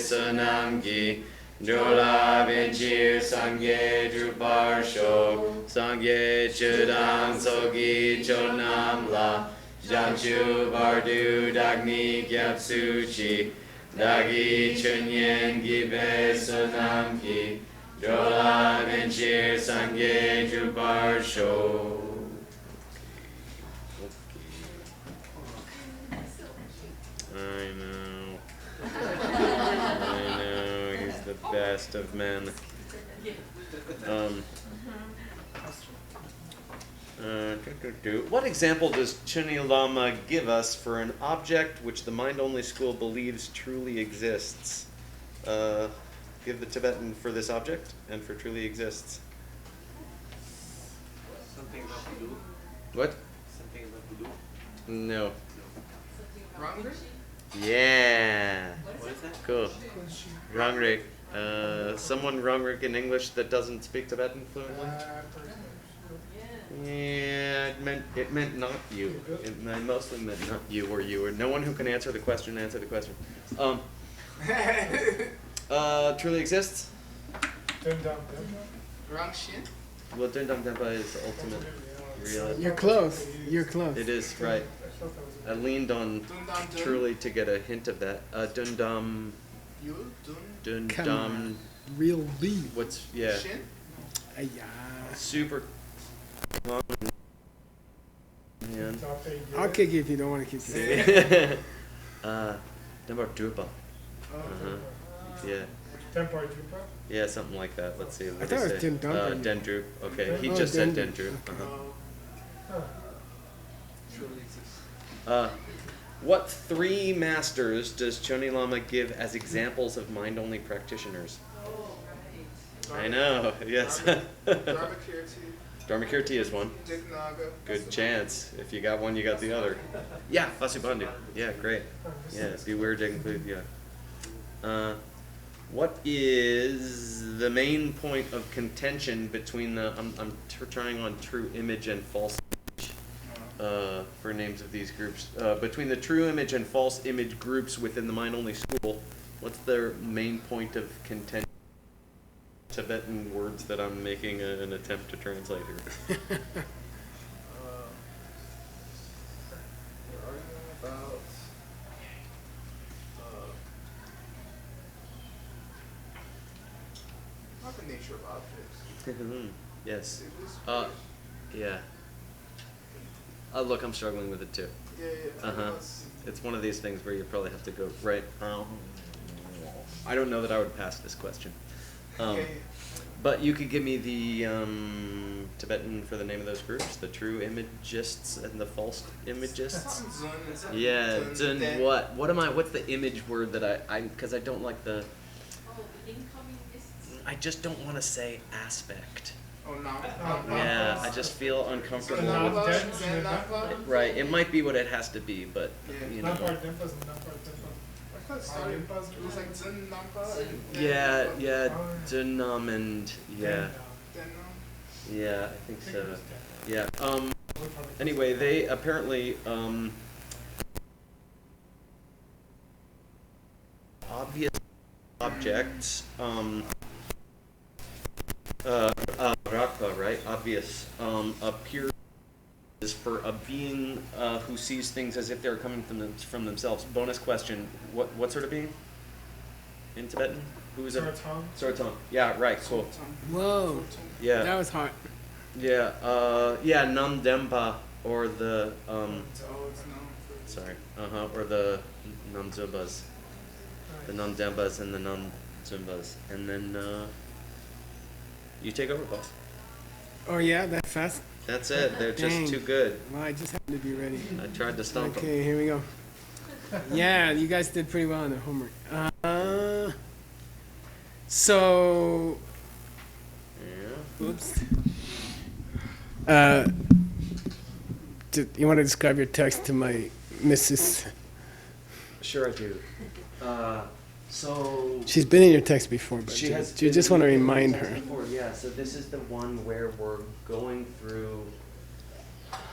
sunamgi Jola benchir sangye druparsho Sangye chudang sogi chonamla Jamshu bardu dagni gyapsuchi Dagi chunyen gibe sunamki Jola benchir sangye druparsho. I know. I know, he's the best of men. What example does Chuni Lama give us for an object which the mind-only school believes truly exists? Give the Tibetan for this object and for truly exists. Something about voodoo? What? Something about voodoo? No. Wrong? Yeah. What is that? Cool. Rangrik. Someone Rangrik in English that doesn't speak Tibetan fluently? Yeah, it meant not you. I mostly meant not you or you or no one who can answer the question. Truly exists? Wrong shin? Well, Dundam Dempa is the ultimate reality. You're close. You're close. It is, right. I leaned on truly to get a hint of that. Dundam. Dundam. Real B. What's, yeah. Shin? Super long. Man. I'll kick you if you don't want to kick it. Dempa Drupa. Yeah. Yeah, something like that. Let's see. What I thought it was Dendrup. Dendrup. Okay, he just said Dendrup. What three masters does Choni Lama give as examples of mind-only practitioners? I know, yes. Dharmakirti is one. Good chance. If you got one, you got the other. Yeah, Vasubandhu. Yeah, great. Yeah, beware to include, yeah. What is the main point of contention between the, I'm trying on true image and false image for names of these groups. Between the true image and false image groups within the mind-only school, what's their main point of contention? Tibetan words that I'm making an attempt to translate here. Not the nature of objects. Yes. Yeah. Look, I'm struggling with it too. Yeah. It's one of these things where you probably have to go right. I don't know that I would pass this question. But you could give me the Tibetan for the name of those groups, the true imagists and the false imagists. Yeah, Zun what? What's the image word that because I don't like the, I just don't want to say aspect. Oh, no. Yeah, I just feel uncomfortable. Right, it might be what it has to be, but you know. It was like Zen Nampa. Yeah, Dunam and yeah, I think so. Yeah. Anyway, they apparently obvious objects. Rakpa, right? Obvious appears for a being who sees things as if they're coming from themselves. Bonus question: what sort of being? In Tibetan, who is it? Soratong. Yeah, right. Cool. Whoa. Yeah. That was hot. Yeah. Nam Dempa or the Sorry. Or the Nam Zumbas. The Nam Dempas and the Nam Zumbas, and then you take over, boss. Oh yeah, that fast. That's it. They're Dang. just too good. Well, I just happened to be ready. I tried to stomp them. Okay, here we go. Yeah, you guys did pretty well on the homework. So. Yeah. Oops. You want to describe your text to my missus? Sure, I do. So She's been in your text before, but she has. you just want to remind her. Before, yeah. So this is the one where we're going through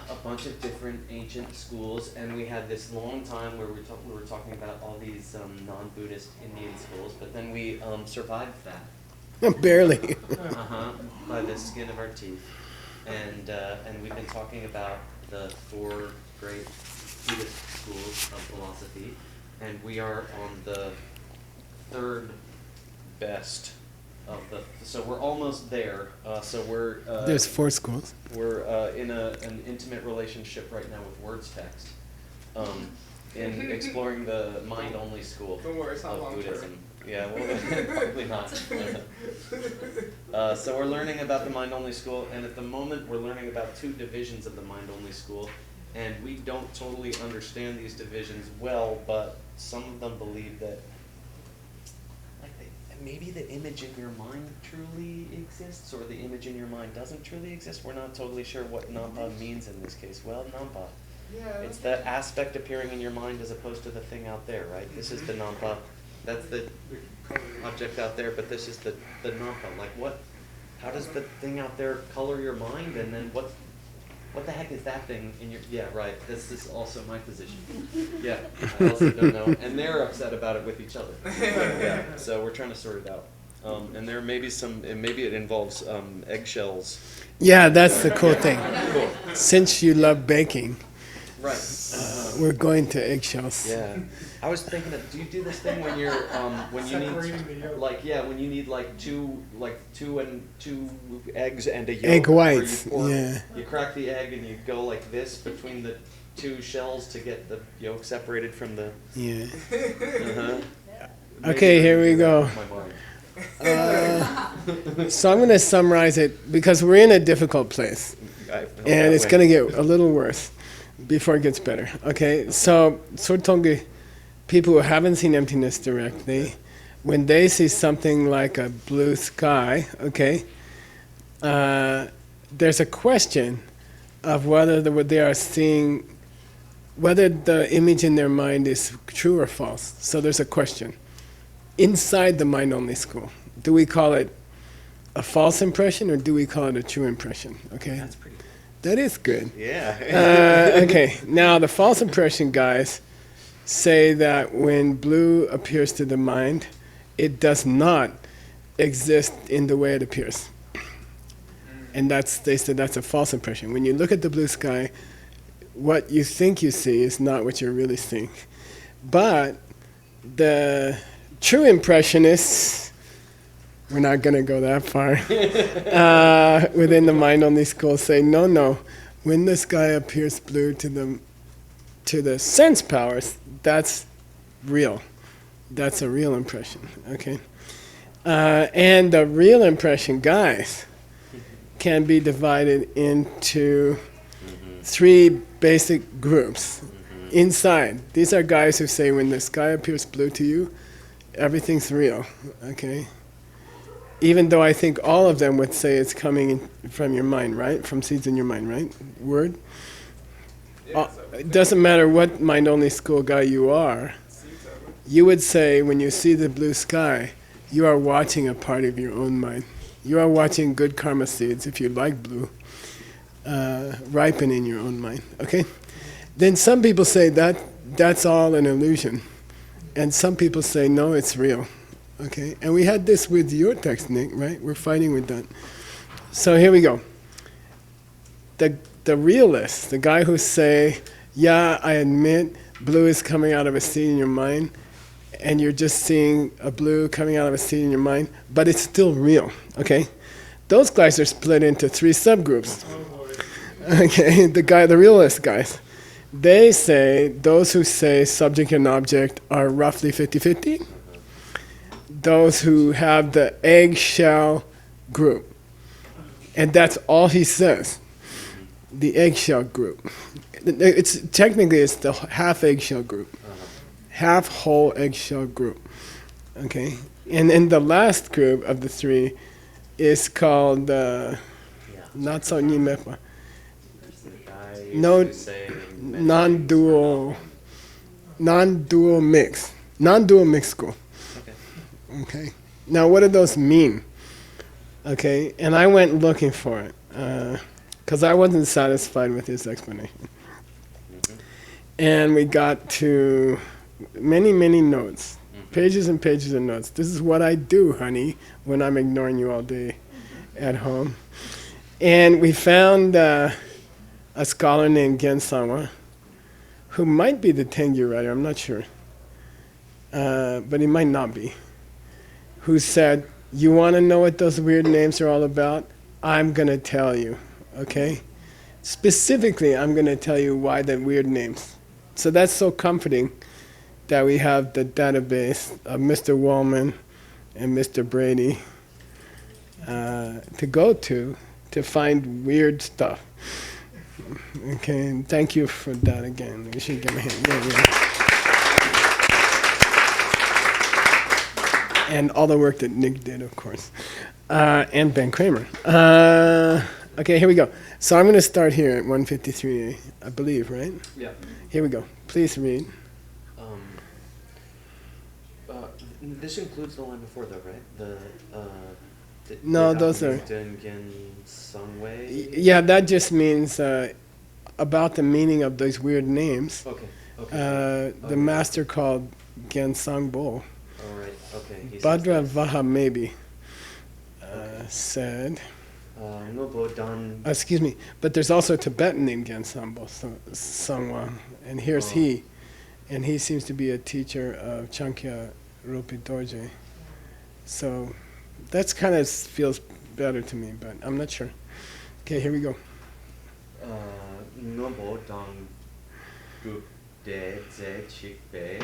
a bunch of different ancient schools, and we had this long time where we were talking about all these non-Buddhist Indian schools, but then we survived that. Barely. By the skin of our teeth, and we've been talking about the 4 great Buddhist schools of philosophy, and we are on the 3rd best of the. So we're almost there. So we're. There's 4 schools. We're in an intimate relationship right now with words text, in exploring the mind-only school Don't worry, it's not of long Buddhism. term. Yeah, well, probably not. So we're learning about the mind-only school, and at the moment we're learning about 2 divisions of the mind-only school, and we don't totally understand these divisions well, but some of them believe that maybe the image in your mind truly exists, or the image in your mind doesn't truly exist. We're not totally sure what nampa means in this case. Well, nampa. Yeah. It's that aspect appearing in your mind as opposed to the thing out there, right? This is the nampa. That's the object out there, but this is the nampa. Like what? How does the thing out there color your mind? And then what the heck is that thing in your? Yeah, right. This is also my position. Yeah, I also don't know, and they're upset about it with each other. Yeah, so we're trying to sort it out. And there may be maybe it involves eggshells. Yeah, that's the cool thing. Cool. Since you love baking, Right. we're going to eggshells. Yeah. I was thinking of, do you do this thing when you're when you Separating the need yolk. like when you need like two eggs and a yolk, Egg where whites, you pour, yeah. you crack the egg and you go like this between the 2 shells to get the yolk separated from the Yeah. uh-huh. Okay, here we go. My mind. So I'm going to summarize it because we're in a difficult place, and it's going to get a little worse before it gets better. Okay, so Sortongi, people who haven't seen emptiness directly, when they see something like a blue sky, okay, there's a question of whether what they are seeing, whether the image in their mind is true or false. So there's a question. Inside the mind-only school, do we call it a false impression or do we call it a true impression? Okay, That's pretty good. that is good. Yeah. Okay, now the false impression guys say that when blue appears to the mind, it does not exist in the way it appears. And they said that's a false impression. When you look at the blue sky, what you think you see is not what you're really seeing. But the true impressionists, we're not going to go that far, within the mind-only school say, no, when the sky appears blue to the sense powers, that's real. That's a real impression, okay? And the real impression, guys, can be divided into 3 basic groups. Inside, these are guys who say when the sky appears blue to you, everything's real, okay? Even though I think all of them would say it's coming in from your mind, right? From seeds in your mind, right? Word? It doesn't matter what mind-only school guy you are. You would say when you see the blue sky, you are watching a part of your own mind. You are watching good karma seeds, if you like blue, ripen in your own mind, okay? Then some people say that's all an illusion. And some people say, no, it's real, okay? And we had this with your text, Nick, right? We're fighting with that. So here we go. The realists, the guy who say, yeah, I admit blue is coming out of a seed in your mind, and you're just seeing a blue coming out of a seed in your mind, but it's still real, okay? Those guys are split into 3 subgroups. Okay, the realist guys. They say, those who say subject and object are roughly 50-50. Those who have the eggshell group. And that's all he says. The eggshell group. Technically it's the half eggshell group. Half whole eggshell group. Okay? And then the last group of the 3 is called not so nimepa. No, non-dual mix. Non-dual mix school. Okay. Now what do those mean? Okay, and I went looking for it. because I wasn't satisfied with his explanation. And we got to many, many notes, pages and pages of notes. This is what I do, honey, when I'm ignoring you all day at home. And we found a scholar named Gen Sangwa, who might be the Tengyur writer, I'm not sure. But he might not be. Who said, you want to know what those weird names are all about? I'm going to tell you, okay? Specifically, I'm going to tell you why the weird names. So that's so comforting that we have the database of Mr. Wallman and Mr. Brady to go to find weird stuff. Okay, and thank you for that again. We should give him a hand. Yeah. And all the work that Nick did, of course. And Ben Kramer. Okay, here we go. So I'm going to start here at 153A, I believe, right? Yeah. Here we go. Please read. This includes the line before, though, right? No, those are. Yeah, that just means about the meaning of those weird names. Okay. The master called Gensangbo. All right. Okay. Badra Vaha maybe said. Excuse me, but there's also a Tibetan named Gensangbo Sangwa, and here's he, and he seems to be a teacher of Chankya Ropi Dorje. So that's kind of feels better to me, but I'm not sure. Okay, here we go. Ngombo dang group de ze chik be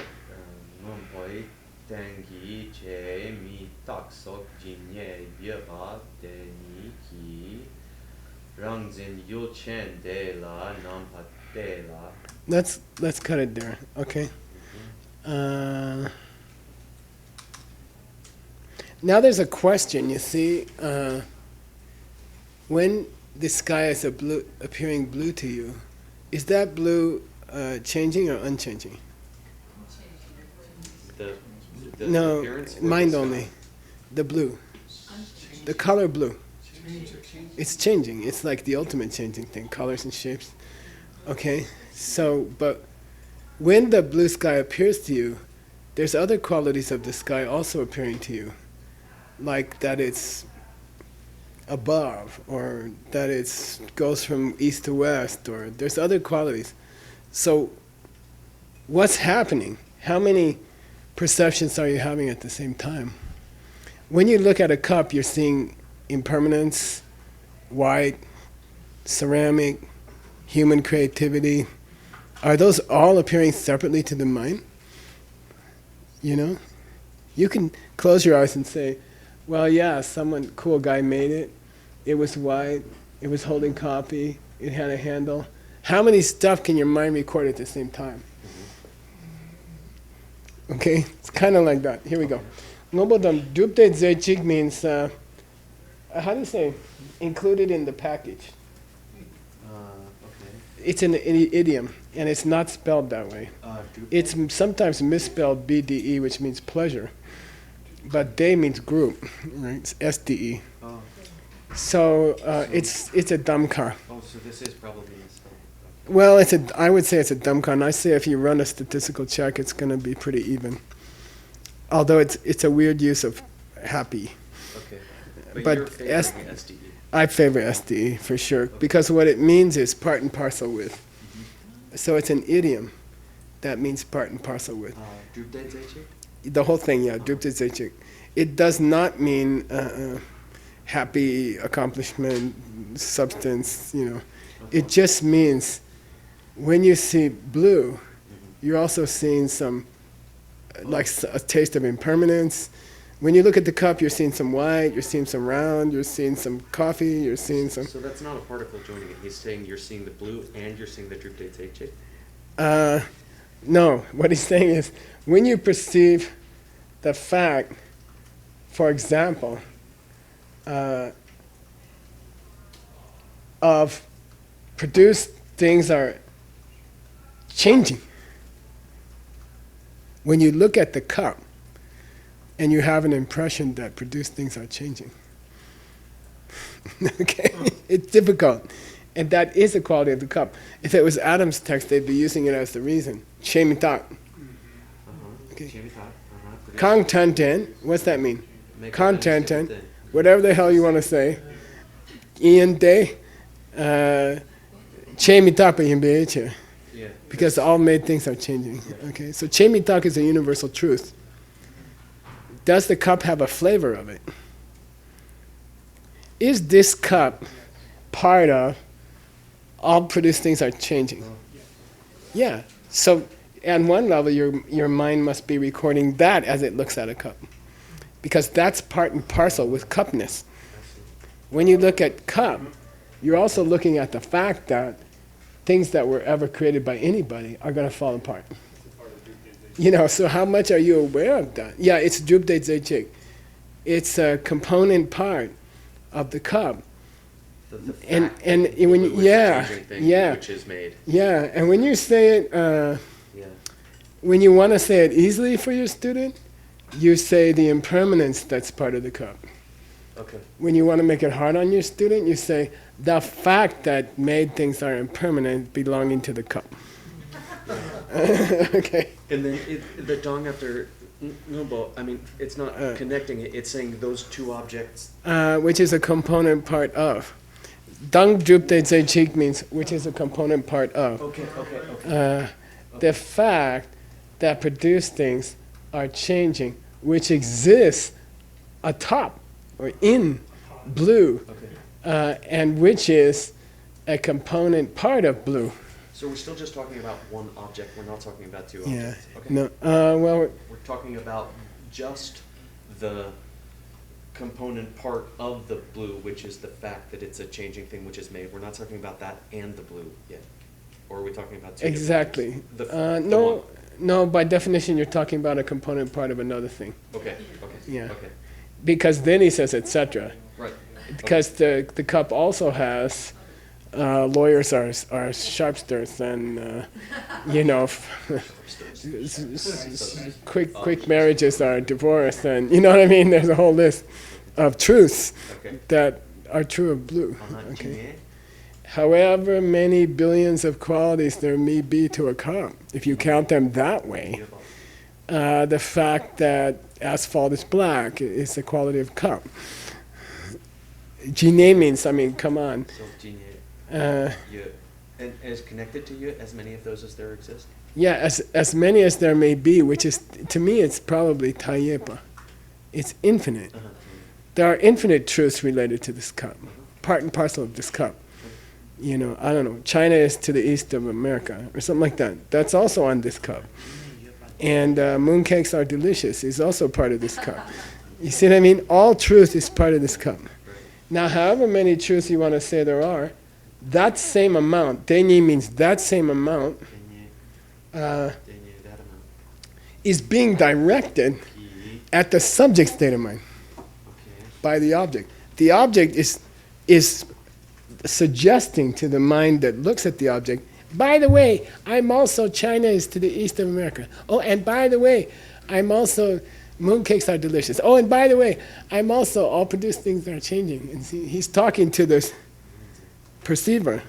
ngomboi dangi che mi tak sok jinye yeba de ni ki rangzin yu chen de la nampa de la. Let's cut it there, okay? Now there's a question, you see, when the sky is appearing blue to you, is that blue changing or unchanging? No, mind only. The blue. The color blue. It's changing. It's like the ultimate changing thing, colors and shapes. Okay? So, but when the blue sky appears to you, there's other qualities of the sky also appearing to you. Like that it's above, or that it goes from east to west, or there's other qualities. So what's happening? How many perceptions are you having at the same time? When you look at a cup, you're seeing impermanence, white, ceramic, human creativity. Are those all appearing separately to the mind? You know? You can close your eyes and say, well, yeah, someone, cool guy made it. It was white, it was holding coffee, it had a handle. How many stuff can your mind record at the same time? Okay, it's kind of like that. Here we go. Ngobodam dupte zechik means, how do you say, included in the package. Okay. It's an idiom, and it's not spelled that way. It's sometimes misspelled BDE, which means pleasure. But de means group, right? It's SDE. Oh. So it's a damkar. Oh, so this is probably misspelled. Well, I would say it's a damkar, and I say if you run a statistical check, it's going to be pretty even. Although it's a weird use of happy. Okay. But you're favoring SDE. I favor SDE for sure, because what it means is part and parcel with. So it's an idiom that means part and parcel with. The whole thing, yeah, drupte zechik. It does not mean happy accomplishment, substance, you know. It just means when you see blue, you're also seeing some, like a taste of impermanence. When you look at the cup, you're seeing some white, you're seeing some round, you're seeing some coffee, you're seeing some... So that's not a particle joining it. He's saying you're seeing the blue and you're seeing the drupte zechik? No, what he's saying is, when you perceive the fact, for example, of produced things are changing. When you look at the cup and you have an impression that produced things are changing. Okay? It's difficult. And that is the quality of the cup. If it was Adam's text, they'd be using it as the reason. Shemitak. Okay. Kangtenten, what's that mean? Kangtenten, whatever the hell you want to say. Ian Day, Chemitapa Yimbeche. Because all made things are changing. Okay, so Chemitak is a universal truth. Does the cup have a flavor of it? Is this cup part of all produced things are changing? Yeah. So on one level, your mind must be recording that as it looks at a cup. Because that's part and parcel with cupness. When you look at cup, you're also looking at the fact that things that were ever created by anybody are going to fall apart. So how much are you aware of that? Yeah, it's Drupde Zechik. It's a component part of the cup. And when which is made. Yeah, and when you say it, when you want to say it easily for your student, you say the impermanence that's part of the cup. Okay. When you want to make it hard on your student, you say the fact that made things are impermanent belonging to the cup. Okay. And then the dong after Nubo, I mean, it's not connecting it, it's saying those two objects. Which is a component part of. Dang Drupde Zechik means which is a component part of. Okay. The fact that produced things are changing, which exists atop or in blue, and which is a component part of blue. So we're still just talking about one object, we're not talking about two Yeah. objects. Okay. No. Well. We're talking about just the component part of the blue, which is the fact that it's a changing thing which is made. We're not talking about that and the blue yet. Or are we talking about two Exactly. different things? No. By definition, you're talking about a component part of another thing. Okay. Yeah. Okay. Because then he says etc. Right. Because the cup also has lawyers are sharpsters and quick marriages are divorce and you know what I mean. There's a whole list of truths that are true of blue. Okay. However many billions of qualities there may be to a cup, if you count them that way, the fact that asphalt is black is the quality of cup. Jine means, come on. So and is connected to you as many of those as there exist? Yeah, as many as there may be, which is, to me, it's probably Tayepa. It's infinite. There are infinite truths related to this cup, part and parcel of this cup. I don't know, China is to the east of America, or something like that. That's also on this cup. And mooncakes are delicious is also part of this cup. You see what I mean? All truth is part of this cup. Now, however many truths you want to say there are, that same amount, Denyi means that same amount, is being directed at the subject state of mind by the object. The object is suggesting to the mind that looks at the object, by the way, China is to the east of America. Oh, and by the way, mooncakes are delicious. Oh, and by the way, all produced things are changing. And see, he's talking to this perceiver,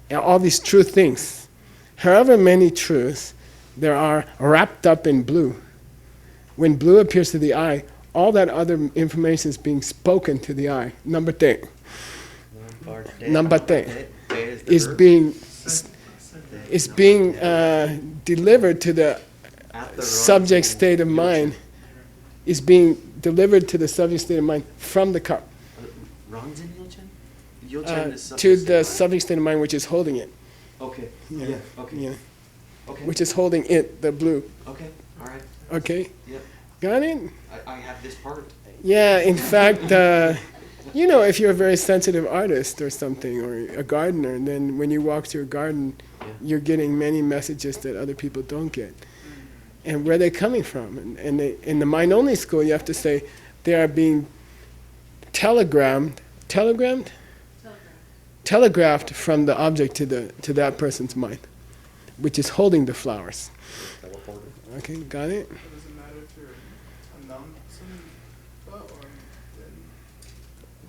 and all these true things. However many truths there are wrapped up in blue. When blue appears to the eye, all that other information is being spoken to the eye. Number 10 is being delivered to the subject state of mind. Is being delivered to the subject state of mind from the cup. To the subject state of mind which is holding it. Okay. Yeah. Okay. Yeah. Okay. Which is holding it, the blue. Okay. All right. Okay. Yeah. Got it? I have this part. Yeah. In fact, if you're a very sensitive artist or something, or a gardener, then when you walk through a garden, you're getting many messages that other people don't get. And where are they coming from? And in the mind-only school, you have to say they are being telegraphed from the object to that person's mind, which is holding the flowers. Okay, got it? Does it matter if you're a numb or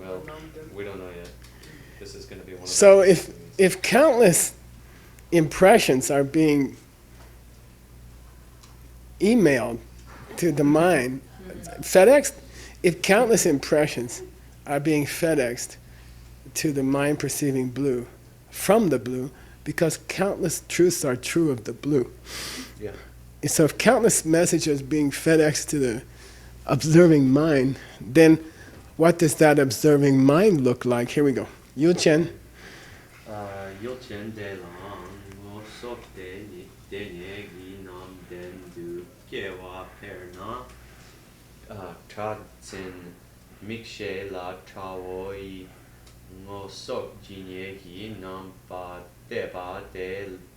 Well, we don't know yet. This is going to be one of So the if if countless impressions are being emailed to the mind, FedEx, if countless impressions are being FedExed to the mind perceiving blue from the blue, because countless truths are true of the blue. Yeah. And so if countless messages being FedExed to the observing mind, then what does that observing mind look like? Here we go. Yu Chen. Yu Chen de lang ngo sok de nye gi nam den du ge wa per na tra tsin mikshe la tra wo yi ngo sok ji nye gi nam ba de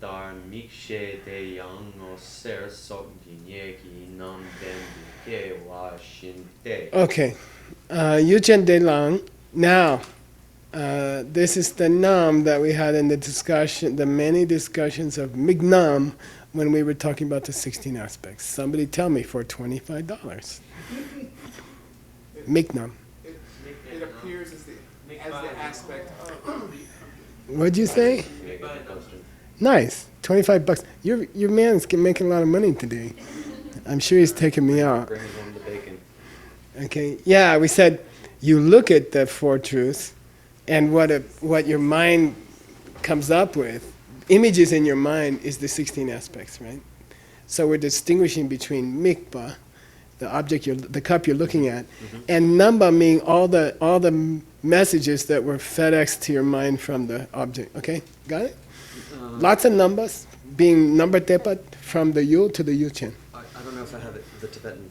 dar mikshe de yang ngo ser sok ji nye gi nam den du ge wa shin de. Okay. Yu Chen De Lang. Now, this is the nam that we had in the discussion, the many discussions of Mignam when we were talking about the 16 aspects. Somebody tell me for $25. Mignam. It appears as the aspect of. What'd you say? Nice. $25. Your man's making a lot of money today. I'm sure he's taking me out. Bring home the bacon. Okay. Yeah, we said you look at the four truths, and what your mind comes up with, images in your mind, is the 16 aspects, right? So we're distinguishing between mikpa, the object, the cup you're looking at, and namba, meaning all the messages that were FedExed to your mind from the object. Okay, got it? Lots of numbers, being number tepat from the yu to the yu chen. I don't know if I have it, the Tibetan.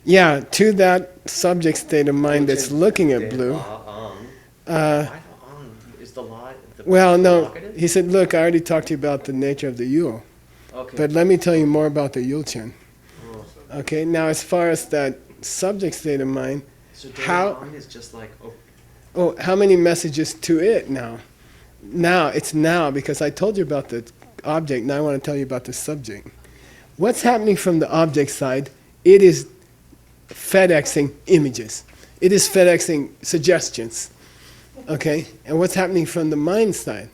Yeah, to that subject state of mind that's looking at blue. Is the lie? Well, no, he said, look, I already talked to you about the nature of the yu, Okay. but let me tell you more about the yu chen. Oh. Okay, now as far as that subject state of mind, So how- Dawn is just like, oh, oh, how many messages to it now? Now, it's now, because I told you about the object, now I want to tell you about the subject. What's happening from the object side? It is FedExing images. It is FedExing suggestions. Okay? And what's happening from the mind side?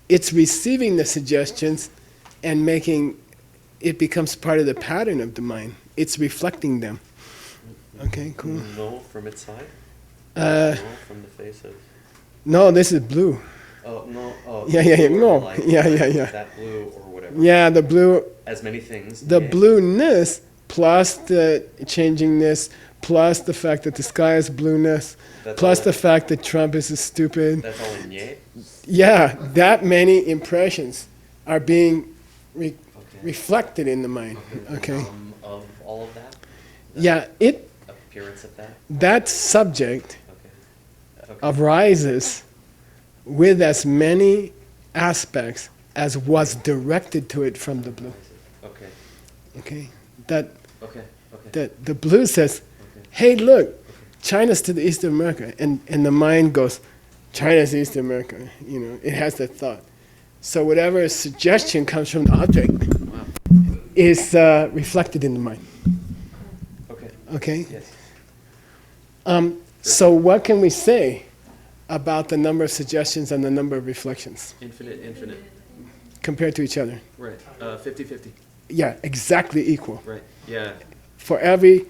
It's receiving the suggestions and making it becomes part of the pattern of the mind. It's reflecting them. Okay, cool. no from its side? Uh, No from the face of. no, this is blue. Oh, no. Oh, Yeah, yeah, yeah, blue, no. like Yeah. That blue or whatever. Yeah, the blue, As many things. the yeah. blueness plus the changingness plus the fact that the sky is blueness That's plus all the in- fact that Trump is stupid. That's all in yay? Yeah, that many impressions are being Okay. reflected in the mind. Okay. Of all of that? Yeah, it Appearance of that? that subject Okay. Okay. arises with as many aspects as was directed to it from the blue. Okay. Okay, that Okay. Okay. the blue says, Okay. "Hey, look, China's to the east of America," and the mind goes, "China's east of America." You know, it has that thought. So whatever suggestion comes from the object Wow. is reflected in the mind. Okay. Okay. Yes. So what can we say about the number of suggestions and the number of reflections Infinite. compared to each other? Right. 50-50. Yeah, exactly equal. Right. Yeah. For every,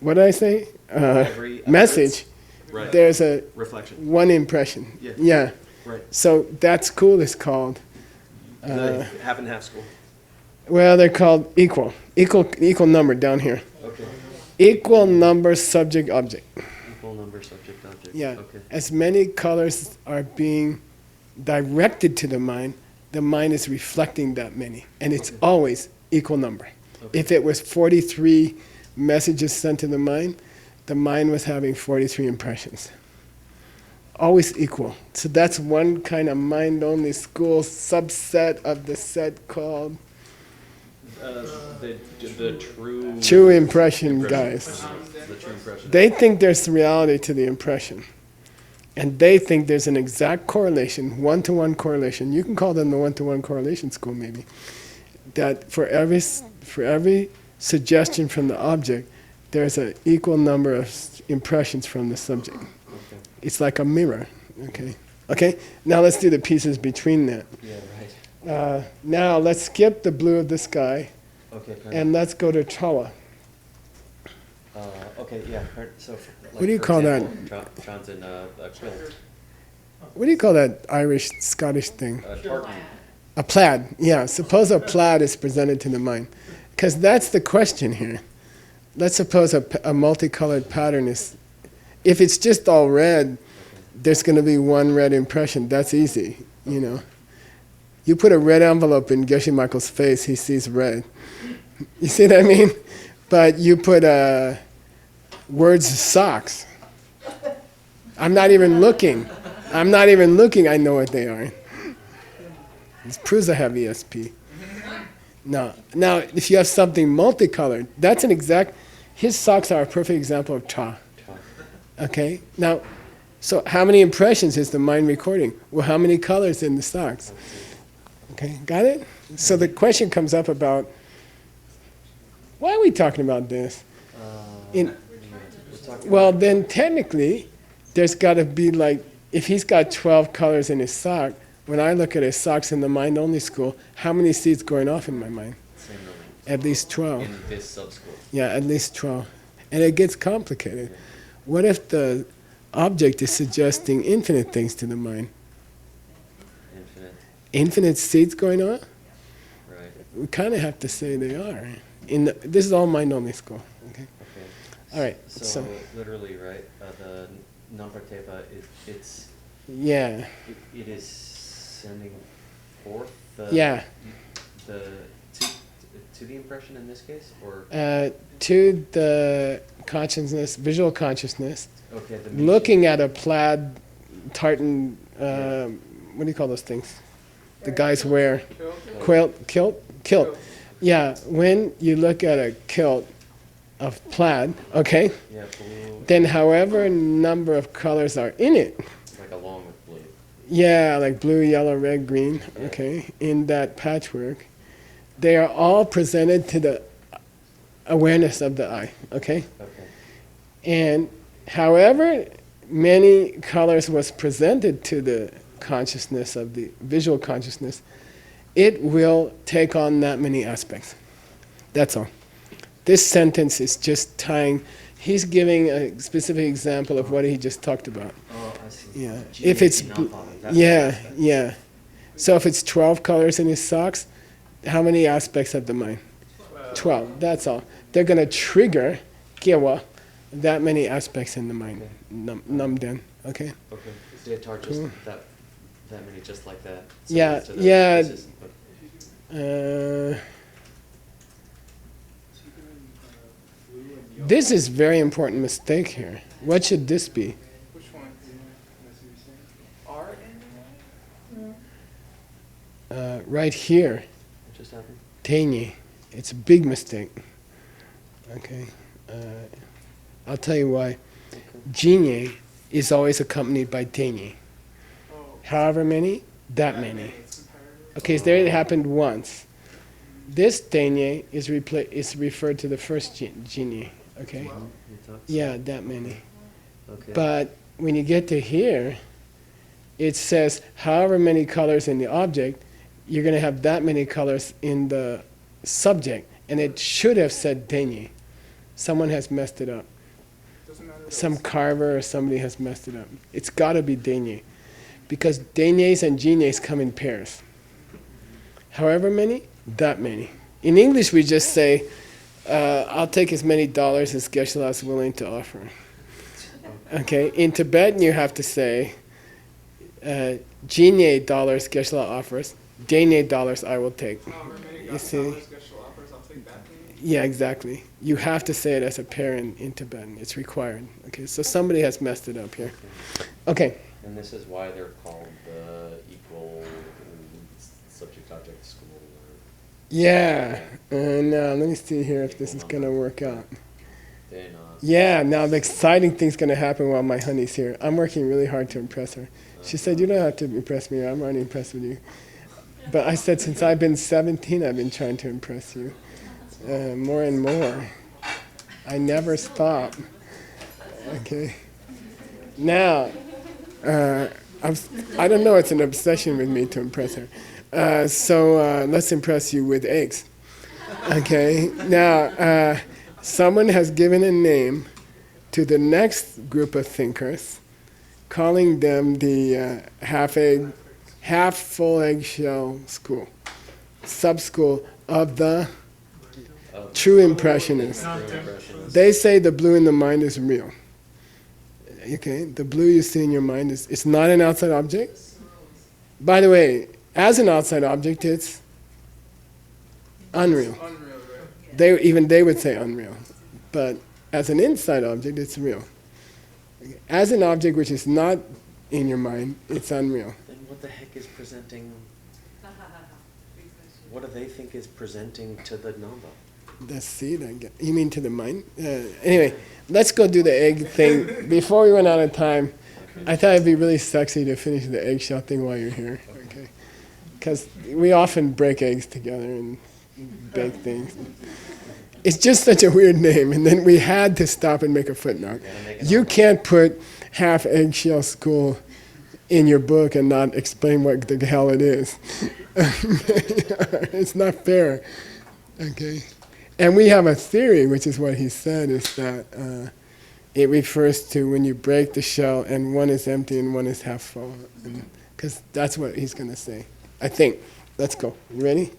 what did I say? Every Message, Right. there's a Reflection. one impression. Yeah. Yeah. Right. So that school is called, The half and half school. well, they're called equal number down here. Okay. Equal number subject object. Equal number subject object. Yeah. Okay. As many colors are being directed to the mind is reflecting that many. And it's always equal number. Okay. If it was 43 messages sent to the mind was having 43 impressions. Always equal. So that's one kind of mind-only school subset of the set called The true. true impression guys. The true impression. They think there's reality to the impression. And they think there's an exact correlation, one-to-one correlation. You can call them the one-to-one correlation school maybe. That for every suggestion from the object, there's an equal number of impressions from the subject. Okay. It's like a mirror, okay? Okay, now let's do the pieces between that. Yeah, right. Now let's skip the blue of the sky Okay, perfect. and let's go to Chawa. Okay, yeah. So, like, What do you for call that? example, John's in a quilt. What do you call that Irish, Scottish thing? Tartan. A plaid, yeah. Suppose a plaid is presented to the mind. Because that's the question here. Let's suppose a multicolored pattern is, if it's just all red, there's going to be one red impression. That's easy, you know. You put a red envelope in Geshe Michael's face, he sees red. You see what I mean? But you put words socks. I'm not even looking. I know what they are. This proves I have ESP. Now, if you have something multicolored, that's an exact, his socks are a perfect example of cha. Okay? Now, so how many impressions is the mind recording? Well, how many colors in the socks? Okay, got it? So the question comes up about, why are we talking about this? Well, then technically, there's got to be like, if he's got 12 colors in his sock, when I look at his socks in the mind-only school, how many seeds going off in my mind? Same number. At least 12. In this sub-school. Yeah, at least 12. And it gets complicated. What if the object is suggesting infinite things to the mind? Infinite seeds going on? Right. We kind of have to say they are. This is all mind-only school. Okay. All right. So literally, right? The number teva, it's. Yeah. It is sending forth the. Yeah. The to the impression in this case, or. To the consciousness, visual consciousness. Okay. Looking at a plaid, tartan. What do you call those things? The guys wear kilt. Yeah, when you look at a kilt of plaid, okay, yeah, blue. Then however number of colors are in it. Like along with blue. Yeah, like blue, yellow, red, green, okay, in that patchwork, they are all presented to the awareness of the eye, okay? Okay. And however many colors was presented to the consciousness of the visual consciousness, it will take on that many aspects. That's all. This sentence is just tying, he's giving a specific example of what he just talked about. Oh, I see. Yeah. If it's, yeah. So if it's 12 colors in his socks, how many aspects of the mind? 12, that's all. They're going to trigger, kiewa, that many aspects in the mind. Namden, okay? Okay. Is the atar just that many, just like that? Yeah, to the yeah. pieces, but- This is very important mistake here. What should this be? Which one? R in Right here, What just happened? Tenyi. It's a big mistake. Okay. I'll tell you why. Jinye is always accompanied by Tenyi. However many, that many. Okay, so there it happened once. This Tenyi is referred to the first Jinye. Okay? Yeah, that many. Okay. But when you get to here, it says however many colors in the object, you're going to have that many colors in the subject. And it should have said Tenyi. Someone has messed it up. Some carver or somebody has messed it up. It's got to be Denye. Because Denyes and Jinyes come in pairs. However many, that many. In English, we just say, I'll take as many dollars as Geshe-la is willing to offer. Okay? In Tibetan, you have to say, Jinye dollars Geshe-la offers, Denye dollars I will take. You see? Yeah, exactly. You have to say it as a pair in Tibetan. It's required. Okay, so somebody has messed it up here. Okay. And this is why they're called the equal subject-object school. Yeah. Now, let me see here if this is going to work out. Yeah, now the exciting thing's going to happen while my honey's here. I'm working really hard to impress her. She said, you don't have to impress me. I'm already impressed with you. But I said, since I've been 17, I've been trying to impress you. More and more. I never stop. Okay. Now, I don't know, it's an obsession with me to impress her. So let's impress you with eggs. Okay, now someone has given a name to the next group of thinkers, calling them the half full eggshell school, sub-school of the true impressionists. They say the blue in the mind is real. Okay, the blue you see in your mind it's not an outside object. By the way, as an outside object, it's unreal. Unreal, right? They would say unreal, but as an inside object, it's real. As an object which is not in your mind, it's unreal. Then what the heck is presenting? What do they think is presenting to the Namba? The seed, I guess. You mean to the mind? Anyway, let's go do the egg thing. Before we run out of time, I thought it'd be really sexy to finish the eggshell thing while you're here. Okay? Because we often break eggs together and bake things. It's just such a weird name, and then we had to stop and make a footnote. You can't put half eggshell school in your book and not explain what the hell it is. It's not fair. Okay? And we have a theory, which is what he said, is that it refers to when you break the shell and one is empty and one is half full. Because that's what he's going to say. I think. Let's go. You ready?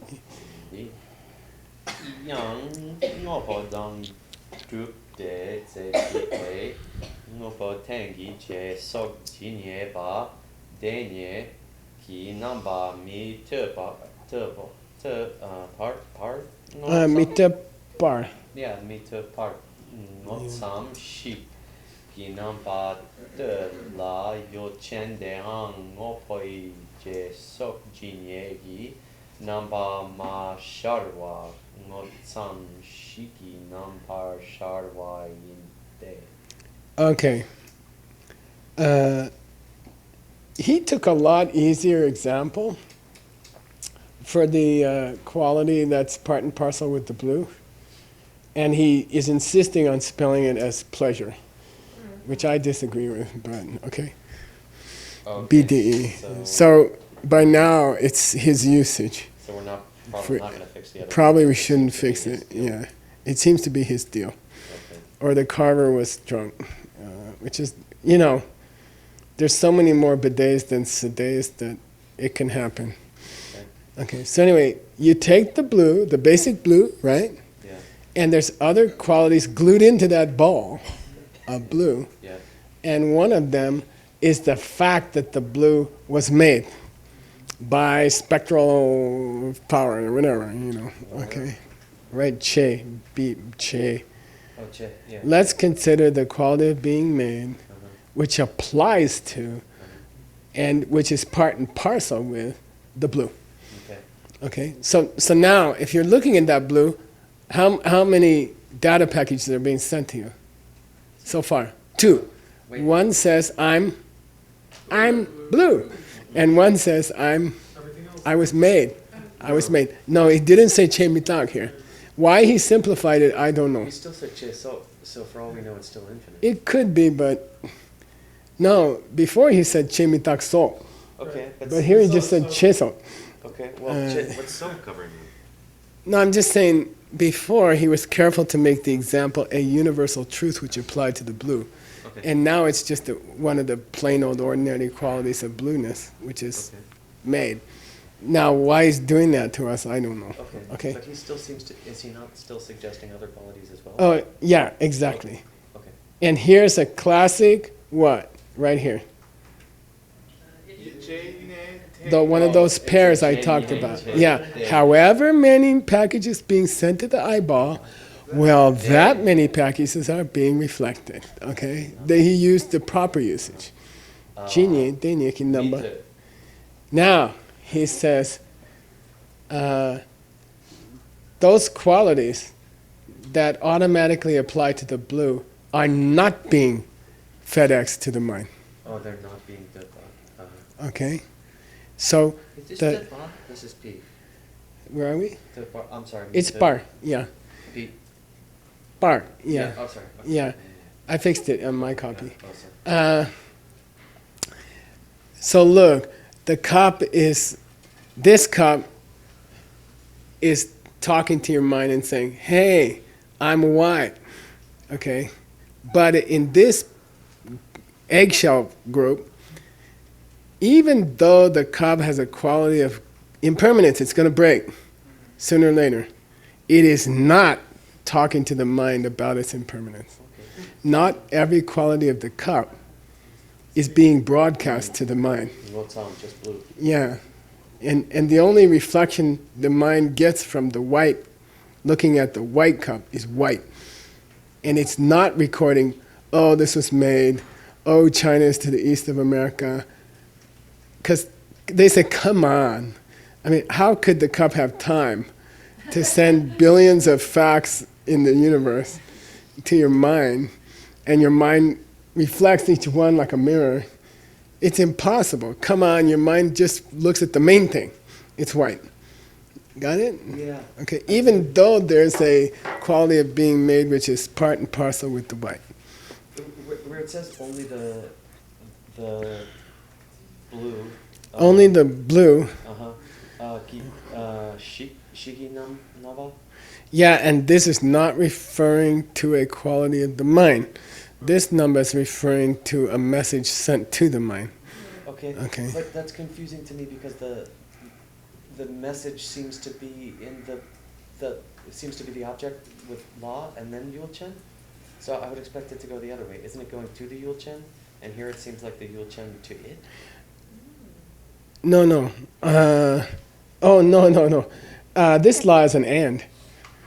Yang ngô phò dòng trúc để dễ trị huế ngô phò tengi che sok chi nhé ba đế nhé ki nam ba mi tơ par Mita bar. yeah mi tơ par ngô sam shi ki nam ba tơ la yo chen de hang ngô phò che sok chi nhé gi nam ba ma sharwa Ngotsam shiki nampar sharwa yinte. Okay. He took a lot easier example for the quality that's part and parcel with the blue. And he is insisting on spelling it as pleasure, which I disagree with, but okay. BDE. So by now it's his usage. So we're not probably not going to fix the other. Probably we shouldn't fix it. Yeah, it seems to be his deal, Okay. or the carver was drunk, which is there's so many more bidets than sedets that it can happen. Okay. So anyway, you take the blue, the basic blue, right? Yeah. And there's other qualities glued into that ball of blue, Yeah. and one of them is the fact that the blue was made by spectral power or whatever, okay? Right, che, che. Oh, che. Yeah. Let's consider the quality of being made, which applies to, and which is part and parcel with, the blue. Okay. Okay, so now, if you're looking at that blue, how many data packages are being sent to you so far? 2. Wait. One says, I'm blue. And one says, I was made. I was made. No, he didn't say che mitak here. Why he simplified it, I don't know. He still said che, so for all we know, it's still infinite. It could be, but no, before he said che mitak so. Okay, But here he just said che so. okay. Well, che, what's so covering? No, I'm just saying, before he was careful to make the example a universal truth which applied to the blue. Okay. And now it's just one of the plain old ordinary qualities of blueness, which is made. Now, why he's doing that to us, I don't know. Okay. But he still seems to. Is he not still suggesting other qualities as well? Oh, yeah, exactly. Okay. And here's a classic what? Right here. One of those pairs I talked about. Yeah. However many packages being sent to the eyeball, well, that many packages are being reflected. Okay. He used the proper usage. Jinye, denye, kinamba. Now he says those qualities that automatically apply to the blue are not being FedEx to the mind. Oh, they're not being done. Okay. So Is the this bar? This is P. where are we? Bar, I'm sorry. It's bar. Yeah. P. Bar. Yeah. Oh, sorry. Okay. Yeah. I fixed it on my copy. Yeah. Oh, sorry. So look, this cup is talking to your mind and saying, hey, I'm white, okay? But in this eggshell group, even though the cup has a quality of impermanence, it's going to break sooner or later, it is not talking to the mind about its impermanence. Okay. Not every quality of the cup is being broadcast to the mind. No sound, just blue. Yeah. And the only reflection the mind gets from the white, looking at the white cup, is white. And it's not recording, oh, this was made, oh, China is to the east of America. Because they say, come on. I mean, how could the cup have time to send billions of facts in the universe to your mind, and your mind reflects each one like a mirror? It's impossible. Come on, your mind just looks at the main thing. It's white. Got it? Yeah. Okay, even though there's a quality of being made which is part and parcel with the white. Where it says only the blue. Only the blue. Shiki Nava? Yeah, and this is not referring to a quality of the mind. This number is referring to a message sent to the mind. Okay. Okay. But that's confusing to me because the message seems to be in it seems to be the object with law and then Yul Chen. So I would expect it to go the other way. Isn't it going to the Yul Chen? And here it seems like the Yul Chen to it. No. No. This law is an and.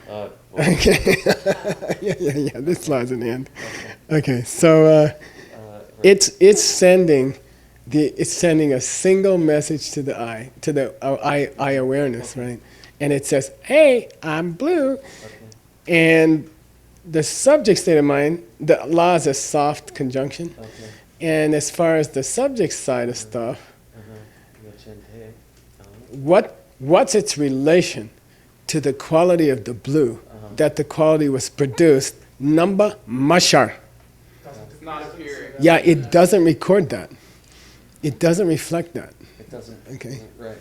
Well, Okay. yeah. This law is an and. Okay. So right. it's sending a single message to the eye, to the eye awareness, Okay. right? And it says, "Hey, I'm blue," Okay. and the subject state of mind. The law is a soft conjunction, Okay. and as far as the subject side of stuff, Yul Chen He. what's its relation to the quality of the blue? That the quality was produced, number mashar. Does not appear. Yeah, it doesn't record that. It doesn't reflect that. It doesn't. Okay. Right.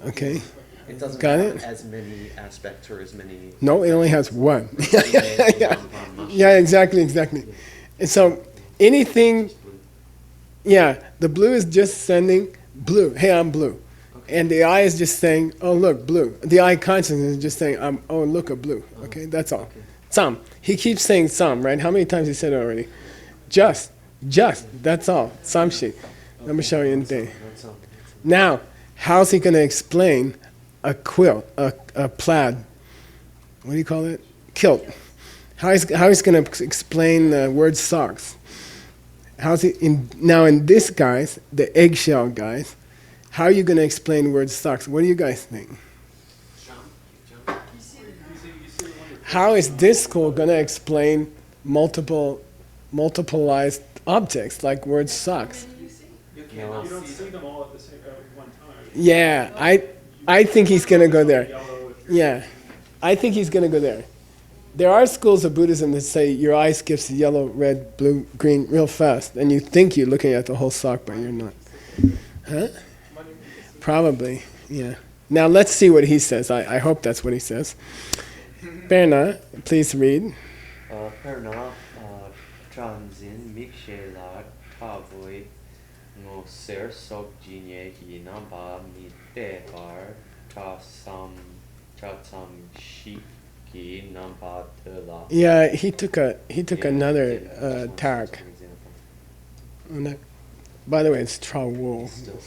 Okay. It doesn't Got have it? as many aspects or as many. No, it only has one. yeah. Yeah, exactly. And so anything, yeah, the blue is just sending blue. Hey, I'm blue. Okay. And the eye is just saying, oh, look, blue. The eye consciousness is just saying, oh, look, a blue. Okay, that's all. Okay. Some. He keeps saying some, right? How many times he said it already? Just. That's all. Some shit. Let me show you in day. That's all. Now, how's he going to explain a quilt, a plaid? What do you call it? Kilt. How is going to explain the word socks? How's he now in this guys, the eggshell guys? How are you going to explain the word socks? What do you guys think? How is this school going to explain multipleized objects like word socks? You No. cannot don't see them all at the same one time. Yeah, I think he's going to go there. Yellow if Yeah, I think he's going to go there. There are schools of Buddhism that say your eye skips yellow, red, blue, green real fast, and you think you're looking at the whole sock, but you're not. Huh? Probably, yeah. Now let's see what he says. I hope that's what he says. Berna, please read. Perna transin mikshela tavoi no ser sok jinye hina ba mi te bar trasam shiki namba tela. Yeah, he took another tag. On that. By the way, it's Trawu. Still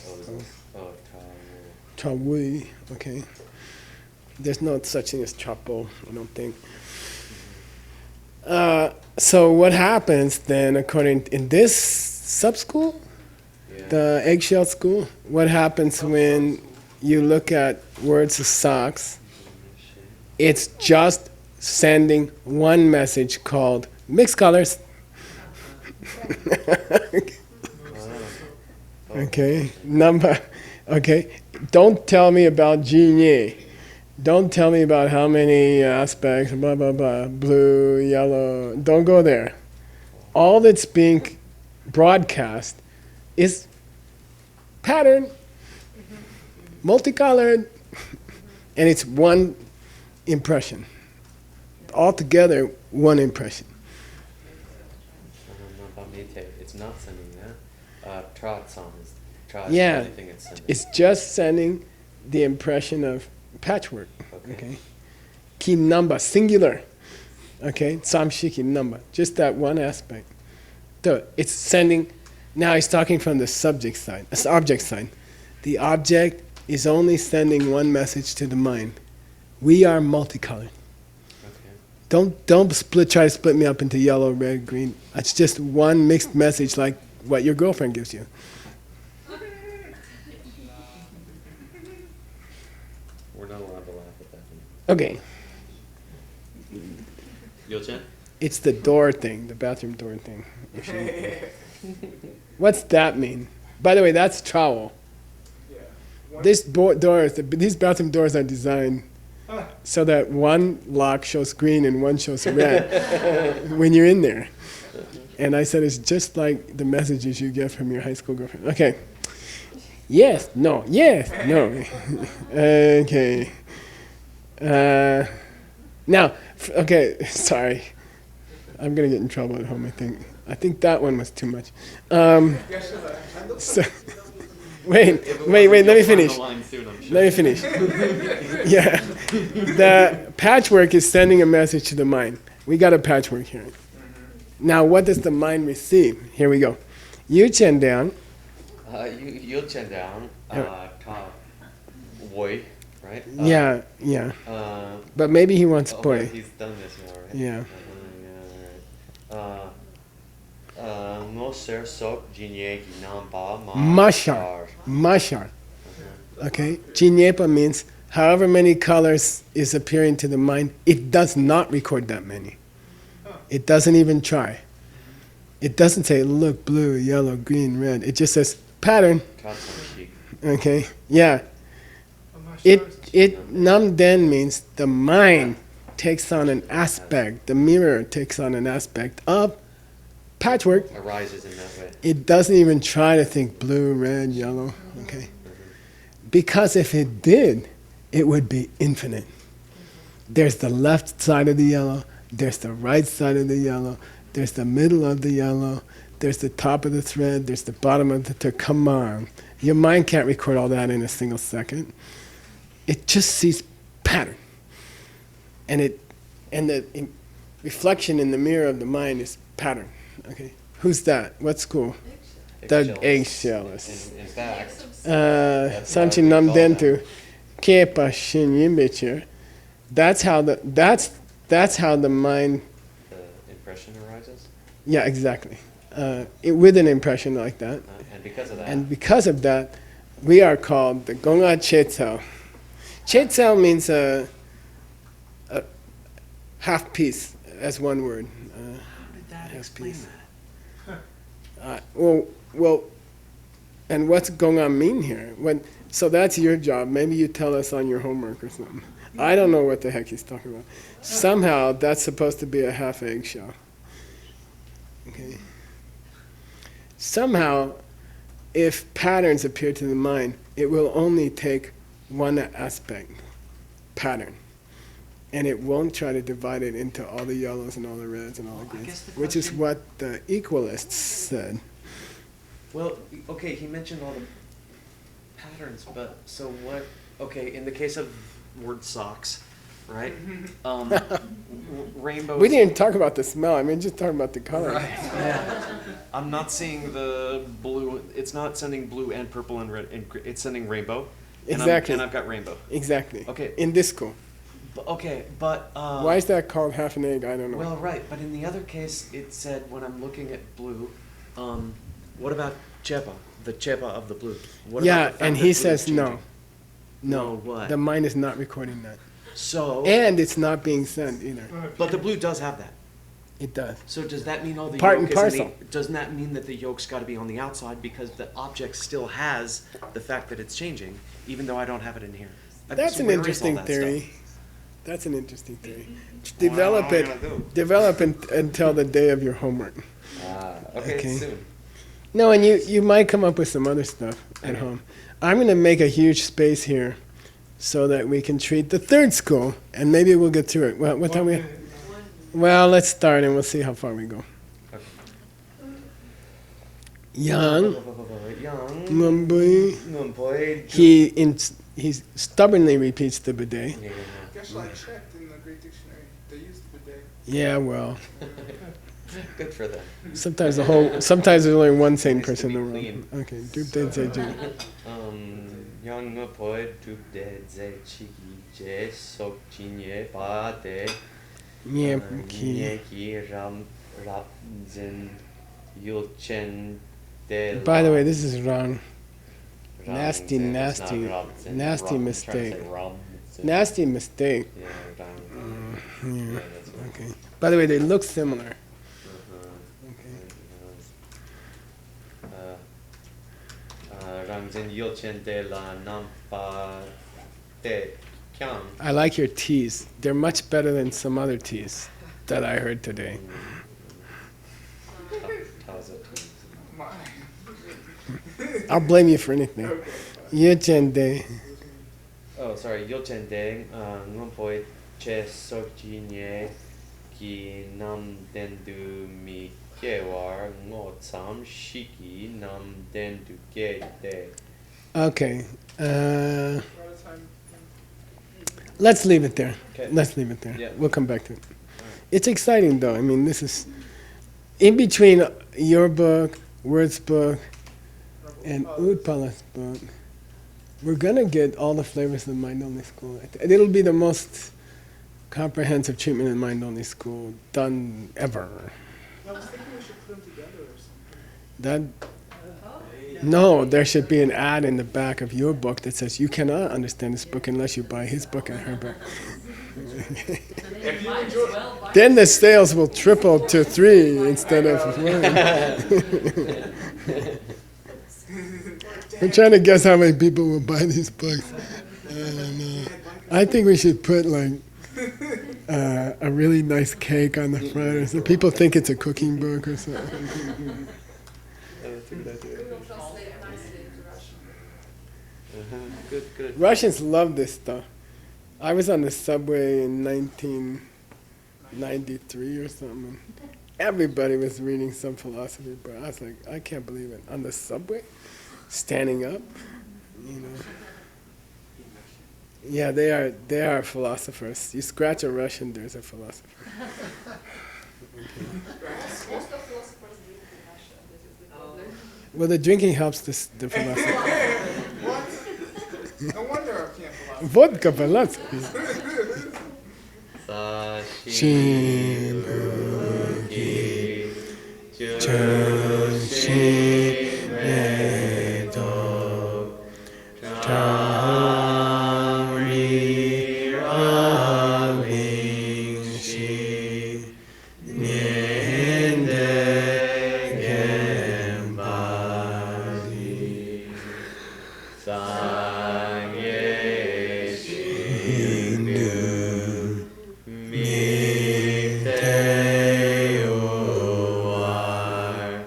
Trawu, okay. There's no such thing as Chapo, I don't think. So what happens then, according in this sub-school, the eggshell school, what happens when you look at words of socks? It's just sending one message called mixed colors. Okay, number. Okay, don't tell me about Jinye. Don't tell me about how many aspects, blah, blah, blah, blue, yellow. Don't go there. All that's being broadcast is pattern, multicolored, and it's one impression. Altogether, one impression. It's not sending that. Tratson is the Yeah, only thing it's sending. it's just sending the impression of patchwork. Okay. Ki namba, singular. Okay, samshiki namba, just that one aspect. So it's sending. Now he's talking from the subject side, the object side. The object is only sending one message to the mind. We are multicolored. Don't try to split me up into yellow, red, green. It's just one mixed message like what your girlfriend gives you. We're not allowed to laugh at that. Okay, Yo-chan? it's the door thing, the bathroom door thing. What's that mean? By the way, that's trowel. Yeah. These bathroom doors are designed so that one lock shows green and one shows red when you're in there. And I said it's just like the messages you get from your high school girlfriend. Okay. Yes, no, yes, no. Okay. Now, okay, sorry. I'm going to get in trouble at home, I think. I think that one was too much. So, wait, let me finish. Let me finish. Yeah. The patchwork is sending a message to the mind. We got a patchwork here. Now, what does the mind receive? Here we go. Yu Chen down. Yo-chan down. Top. Boy, right? Yeah. But maybe he wants boy. Okay, he's done this now, right? Yeah. Moser sok jinye ginamba Mashar. Mashar. Okay? Jinyepa means however many colors is appearing to the mind, it does not record that many. It doesn't even try. It doesn't say, look, blue, yellow, green, red. It just says, pattern. Okay? Yeah. Namden means the mind takes on an aspect, the mirror takes on an aspect of patchwork. Arises in that way. It doesn't even try to think blue, red, yellow, okay? Because if it did, it would be infinite. There's the left side of the yellow, there's the right side of the yellow, there's the middle of the yellow, there's the top of the thread, there's the bottom of the thread. Come on. Your mind can't record all that in a single second. It just sees pattern. And the reflection in the mirror of the mind is pattern. Okay, who's that? What school? The eggshellists. In fact, Samchi namdentu kepa shinyimbechir. That's how the mind. the impression arises. Yeah, exactly. With an impression like that. And because of that, We are called the Gonga Chetzao. Chetzao means a half piece, as one word. how did that explain piece. that? Well, and what's Gonga mean here? So that's your job. Maybe you tell us on your homework or something. I don't know what the heck he's talking about. Somehow that's supposed to be a half eggshell. Okay. Somehow, if patterns appear to the mind, it will only take one aspect, pattern. And it won't try to divide it into all the yellows and all the reds and all the greens, which is what the equalists said. Well, okay, he mentioned all the patterns, but so what? Okay, in the case of word socks, right? Rainbow. We didn't talk about the smell. I mean, just talking about the color. Right. Yeah. I'm not seeing the blue. It's not sending blue and purple and red. It's sending rainbow. Exactly. And I've got rainbow. Exactly. Okay. In this school. But. Why is that called half an egg? I don't know. Well, right, but in the other case, it said when I'm looking at blue, what about chepa? The chepa of the blue. What yeah, about the fact and that he blue says is changing? no. No. What? The mind is not recording that. So. And it's not being sent either. But the blue does have that. It does. So does that mean all the Part yolk and is in parcel. doesn't that mean that the yolk's got to be on the outside because the object still has the fact that it's changing, even though I don't have it in here? That's So an where is all interesting that theory. stuff? That's an interesting theory. What am I gonna do? Develop until the day of your homework. Okay, Okay. soon. No, and you might come up with some other stuff at home. I'm going to make a huge space here so that we can treat the third school, and maybe we'll get through it. Well, what time we? Well, let's start, and we'll see how far we go. Yang, Yang. Mumbai. He stubbornly repeats the bidet. Yeah. Gosh, I checked in the Great Dictionary. They use the bidet. Yeah, well, Good for them. sometimes there's only one sane Nice to person in the be world. clean. Okay, dup de je ju. Yang poe dup de ze chiki je sok jinye ba de Yeah, nye ki ram rap zin yul chen de. By the way, this is wrong. Ram Nasty, zin, it's nasty, not ram zin, nasty ram. I'm trying to mistake. say ram zin. Nasty mistake. Yeah, ram. Yeah, Yeah, that's right. okay. By the way, they look similar. Okay. Rangzin Yulchen de la Nampa de Kyang. I like your teas. They're much better than some other teas that I heard today. Mine. I'll blame you for anything. Yechende. Oh, sorry, Yulchen de Ngumpoi Che Sokji Nye Ki Nam Dendu Mi Kewar Ngo Tsam Shiki Nam Dendu Ge De. Okay. We're out of time. Let's leave it there. Okay. Let's leave it there. Yeah. We'll come back to it. It's exciting, though. I mean, this is in between your book, Word's book, and Utpala's book. We're gonna get all the flavors of mind-only school. And it'll be the most comprehensive treatment in mind-only school done ever. I was thinking we should put them together or something. That no, there should be an ad in the back of your book that says you cannot understand this book unless you buy his book and her book. Then the sales will triple to 3 instead of 1. I'm trying to guess how many people will buy these books. I don't know. I think we should put like a really nice cake on the front, or so people think it's a cooking book or something. That's a good idea. Good. Russians love this stuff. I was on the subway in 1993 or something. Everybody was reading some philosophy book. I was like, I can't believe it. On the subway, standing up, you know. Yeah, they are philosophers. You scratch a Russian, there's a philosopher. Most of philosophers live in Russia. This is the problem. Well, the drinking helps the philosophy. What? No wonder I can't philosophy. Vodka philosophy. Sashibuki Chushimedo Chari Ravingshi Nyende Gembadi Sangye Shindu Miteyuar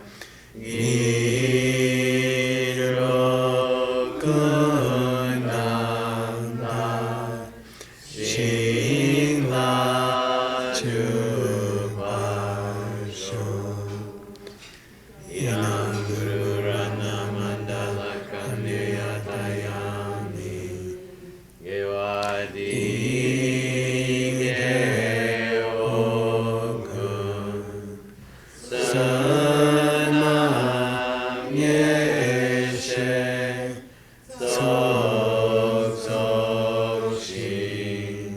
Girokunanda Shingla Chubasho Inaguru Rana Mandala Kandiyatayami Gewadi Geogun Sanam Yeshe Sok Sok Shin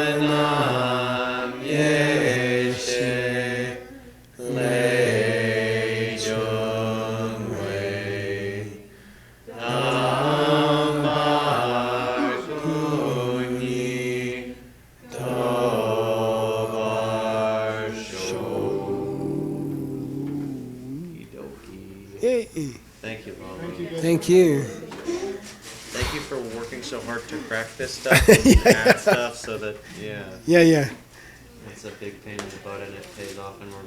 Sanam Yeshe Lei Jung Wei Nambar Kuni Tobar Shokidoki. Hey, Thank you, Mom. thank you. Thank you for working so hard to crack this stuff and add stuff so that, yeah, Yeah. it's a big pain in the butt and it pays off and we're